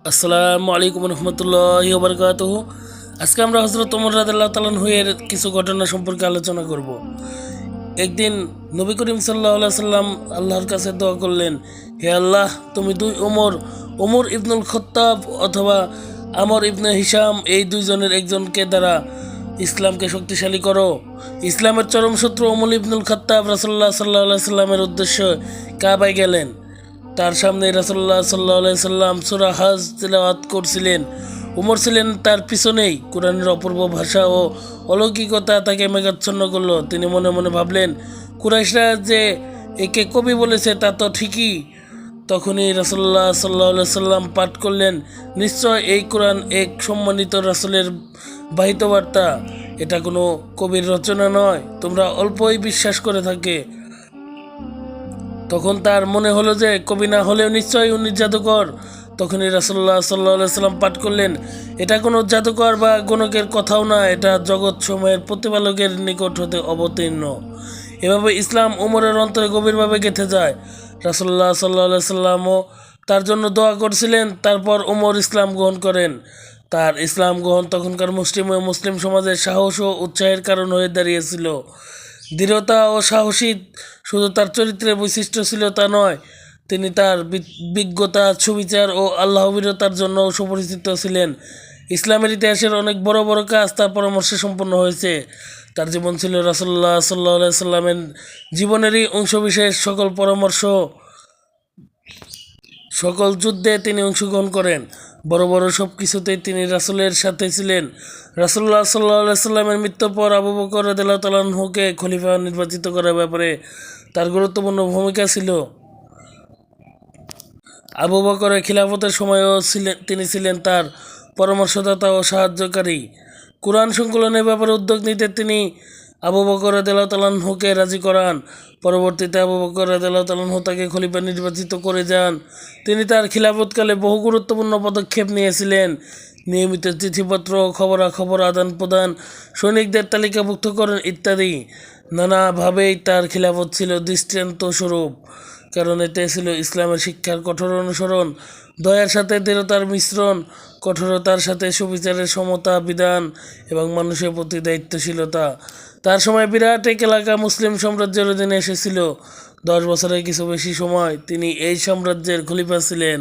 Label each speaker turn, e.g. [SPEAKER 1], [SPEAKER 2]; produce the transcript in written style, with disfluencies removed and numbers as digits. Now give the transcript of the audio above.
[SPEAKER 1] আসসালামু আলাইকুম রহমতুল্লাহি ওয়া বারাকাতুহু। আজকে আমরা হযরত ওমর রাদিয়াল্লাহু তাআলা এর কিছু ঘটনা সম্পর্কে আলোচনা করব। একদিন নবী করিম সাল্লাল্লাহু আলাইহি সাল্লাম আল্লাহর কাছে দোয়া করলেন, হে আল্লাহ, তুমি দুই ওমর ইবনুল খাত্তাব অথবা আমর ইবনে হিশাম এই দুইজনের একজনকে দ্বারা ইসলামকে শক্তিশালী করো। ইসলামের চরম শত্রু ওমর ইবনুল খাত্তাব রাসূলুল্লাহ সাল্লাল্লাহু আলাইহি সাল্লামের উদ্দেশ্যে কাবায় গেলেন। তার সামনে রাসূলুল্লাহ সাল্লাল্লাহু আলাইহি সাল্লাম সূরা হজ তিলাওয়াত করছিলেন। উমর ছিলেন তার পিছনেই। কোরআনের অপূর্ব ভাষা ও অলৌকিকতা তাকে মেঘাচ্ছন্ন করলো। তিনি মনে মনে ভাবলেন, কুরাইশরা যে একে কবি বলেছে তা তো ঠিকই। তখনই রাসূলুল্লাহ সাল্লাল্লাহু আলাইহি সাল্লাম পাঠ করলেন, নিশ্চয় এই কোরআন এক সম্মানিত রাসূলের বাহিত বার্তা। এটা কোনো কবির রচনা নয়। তোমরা অল্পই বিশ্বাস করে থাকে। তখন তার মনে হলো যে কবি না হলেও নিশ্চয়ই উনি জাদুকর। তখনই রাসূলুল্লাহ সাল্লাল্লাহু আলাইহি সাল্লাম পাঠ করলেন, এটা কোনো জাদুকর বা গণকের কথাও না, এটা জগৎ সময়ের প্রতিপালকের নিকট হতে অবতীর্ণ। এভাবে ইসলাম ওমরের অন্তরে গভীরভাবে গেঁথে যায়। রাসূলুল্লাহ সাল্লাল্লাহু আলাইহি সাল্লামও তার জন্য দোয়া করছিলেন। তারপর ওমর ইসলাম গ্রহণ করেন। তার ইসলাম গ্রহণ তখনকার মুসলিম সমাজের সাহস ও উৎসাহের কারণ হয়ে দাঁড়িয়েছিল। দৃঢ়তা ও সাহসী শুধু তার চরিত্রের বৈশিষ্ট্য ছিল তা নয়, তিনি তার বিজ্ঞতা, সুবিচার ও আল্লাহভীরতার জন্য সুপরিচিত ছিলেন। ইসলামের ইতিহাসের অনেক বড় বড় কাজ তার পরামর্শে সম্পন্ন হয়েছে। তার জীবন ছিল রাসূলুল্লাহ সাল্লাল্লাহু আলাইহি সাল্লামের জীবনেরই অংশবিশেষ। সকল যুদ্ধে তিনি অংশগ্রহণ করেন। বড় বড় সব কিছুতেই তিনি রাসূলের সাথে ছিলেন। রাসূলুল্লাহ সাল্লাল্লাহু আলাইহি সাল্লামের মৃত্যুর পর আবু বকর রাদিয়াল্লাহু তাআলা আনহুকে খলিফা নির্বাচিত করার ব্যাপারে তার গুরুত্বপূর্ণ ভূমিকা ছিল। আবু বকরের খিলাফতের সময়ও তিনি ছিলেন তার পরামর্শদাতা ও সাহায্যকারী। কুরআন সংকলনের ব্যাপারে উদ্যোগ নিতে তিনি আবু বকর রাদিয়াল্লাহু তাআলা আনহুকে রাজি করান। পরবর্তীতে আবু বকর রাদিয়াল্লাহু তাআলা আনহু তাকে খলিফা নির্বাচিত করে যান। তিনি তার খিলাফতকালে বহু গুরুত্বপূর্ণ পদক্ষেপ নিয়েছিলেন। নিয়মিত চিঠিপত্র, খবরাখবর আদান প্রদান, সৈনিকদের তালিকাভুক্ত করেন ইত্যাদি। নানাভাবেই তার খিলাফত ছিল দৃষ্টান্তস্বরূপ, কারণ এতে ছিল ইসলামের শিক্ষার কঠোর অনুসরণ, দয়ার সাথে দৃঢ়তার মিশ্রণ, কঠোরতার সাথে সুবিচারের সমতা বিধান এবং মানুষের প্রতি দায়িত্বশীলতা। তার সময় বিরাট এক এলাকা মুসলিম সাম্রাজ্যের অধীনে এসেছিল। 10 বছরের কিছু বেশি সময় তিনি এই সাম্রাজ্যের খলিফা ছিলেন।